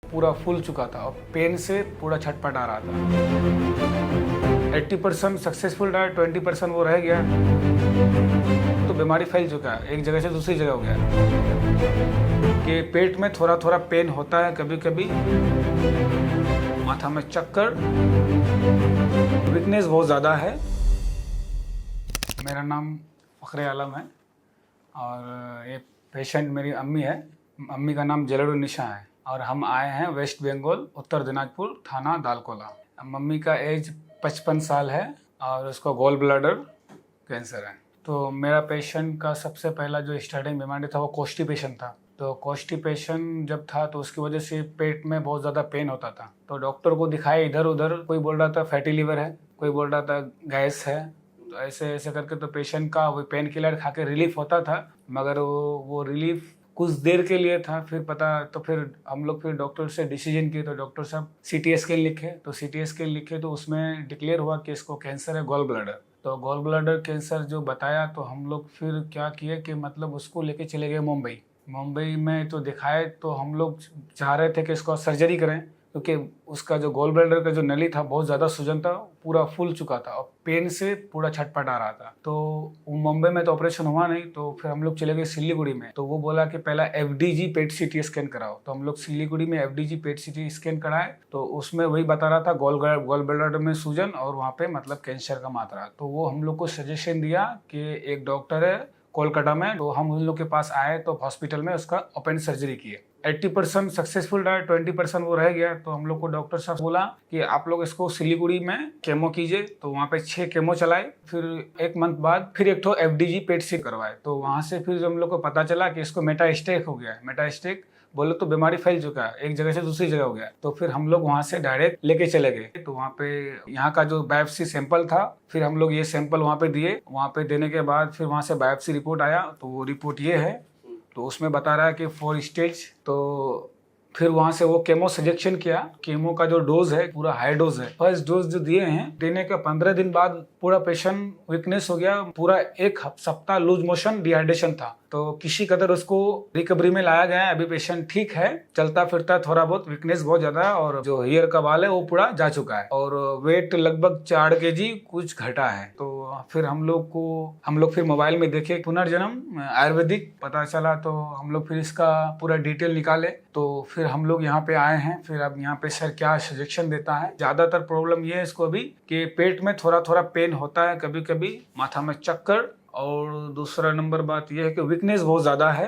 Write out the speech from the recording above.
पूरा फूल चुका था और पेन से पूरा छटपटा रहा था। 80% सक्सेसफुल रहा, 20% वो रह गया। तो बीमारी फैल चुका है, एक जगह से दूसरी जगह हो गया कि पेट में थोड़ा थोड़ा पेन होता है, कभी कभी माथा में चक्कर, वीकनेस बहुत ज़्यादा है। मेरा नाम फ़खरे आलम है और ये पेशेंट मेरी अम्मी है। अम्मी का नाम जलालुन्निसा है और हम आए हैं वेस्ट बंगाल, उत्तर दिनाजपुर, थाना दालकोला। मम्मी का एज 55 साल है और उसको गॉल ब्लैडर कैंसर है। तो मेरा पेशेंट का सबसे पहला जो स्टार्टिंग बीमारी था वो कॉन्स्टिपेशन था। तो कॉन्स्टिपेशन जब था तो उसकी वजह से पेट में बहुत ज़्यादा पेन होता था। तो डॉक्टर को दिखाया इधर उधर, कोई बोल रहा था फैटी लीवर है, कोई बोल रहा था गैस है। तो ऐसे ऐसे करके तो पेशेंट का वो पेन किलर खा के रिलीफ होता था, मगर वो रिलीफ कुछ देर के लिए था। फिर फिर हम लोग फिर डॉक्टर से डिसीजन किए। तो डॉक्टर साहब CT स्कैन लिखे, तो CT स्कैन लिखे तो उसमें डिक्लेयर हुआ कि इसको कैंसर है गॉल ब्लैडर। तो गॉल ब्लैडर कैंसर जो बताया तो हम लोग फिर क्या किए कि मतलब उसको लेके चले गए मुंबई में। तो दिखाए तो हम लोग चाह रहे थे कि इसको सर्जरी करें, क्योंकि उसका जो गॉल ब्लैडर का जो नली था बहुत ज़्यादा सूजन था, पूरा फूल चुका था और पेन से पूरा छटपटा रहा था। तो मुंबई में तो ऑपरेशन हुआ नहीं, तो फिर हम लोग चले गए सिलीगुड़ी में। तो वो बोला कि पहला FDG पेट CT स्कैन कराओ। तो हम लोग सिलीगुड़ी में FDG पेट CT स्कैन कराए तो उसमें वही बता रहा था गॉल ब्लैडर में सूजन और वहाँ पे मतलब कैंसर का मात्रा। तो वो हम लोग को सजेशन दिया कि एक डॉक्टर है कोलकाता में, तो हम उन लोग के पास आए तो हॉस्पिटल में उसका ओपन सर्जरी किए। 80% सक्सेसफुल रहा, 20% वो रह गया। तो हम लोग को डॉक्टर साहब बोला कि आप लोग इसको सिलीगुड़ी में केमो कीजिए। तो वहाँ पे 6 केमो चलाए। फिर 1 मंथ बाद फिर एक FDG पेट CT करवाए। तो वहाँ से फिर हम लोग को पता चला कि इसको मेटास्टेक हो गया है। मेटास्टेक बोले तो बीमारी फैल चुका है, एक जगह से दूसरी जगह हो गया। तो फिर हम लोग वहाँ से डायरेक्ट लेके चले गए। तो वहाँ पे यहाँ का जो बायोप्सी सैंपल था, फिर हम लोग ये सैंपल वहाँ पे दिए। वहाँ पे देने के बाद फिर वहाँ से बायोप्सी रिपोर्ट आया। तो वो रिपोर्ट ये है, तो उसमें बता रहा है कि 4 स्टेज। तो फिर वहाँ से वो केमो सजेक्शन किया। केमो का जो डोज है पूरा हाई डोज है। फर्स्ट डोज जो दिए हैं, देने के 15 दिन बाद पूरा पेशेंट वीकनेस हो गया। पूरा 1 सप्ताह लूज मोशन, डिहाइड्रेशन था। तो किसी कदर उसको रिकवरी में लाया गया है। अभी पेशेंट ठीक है, चलता फिरता, थोड़ा बहुत, वीकनेस बहुत ज्यादा है और जो हेयर का बाल है वो पूरा जा चुका है और वेट लगभग 4 kg कुछ घटा है। तो फिर हम लोग फिर मोबाइल में देखे पुनर्जन्म आयुर्वेदिक, पता चला। तो हम लोग फिर इसका पूरा डिटेल निकाले। तो फिर हम लोग यहाँ पे आए हैं। फिर अब यहाँ पे सर क्या सजेशन देता है। ज्यादातर प्रॉब्लम ये है इसको अभी कि पेट में थोड़ा थोड़ा पेन होता है, कभी कभी माथा में चक्कर, और दूसरा नंबर बात यह है कि वीकनेस बहुत ज़्यादा है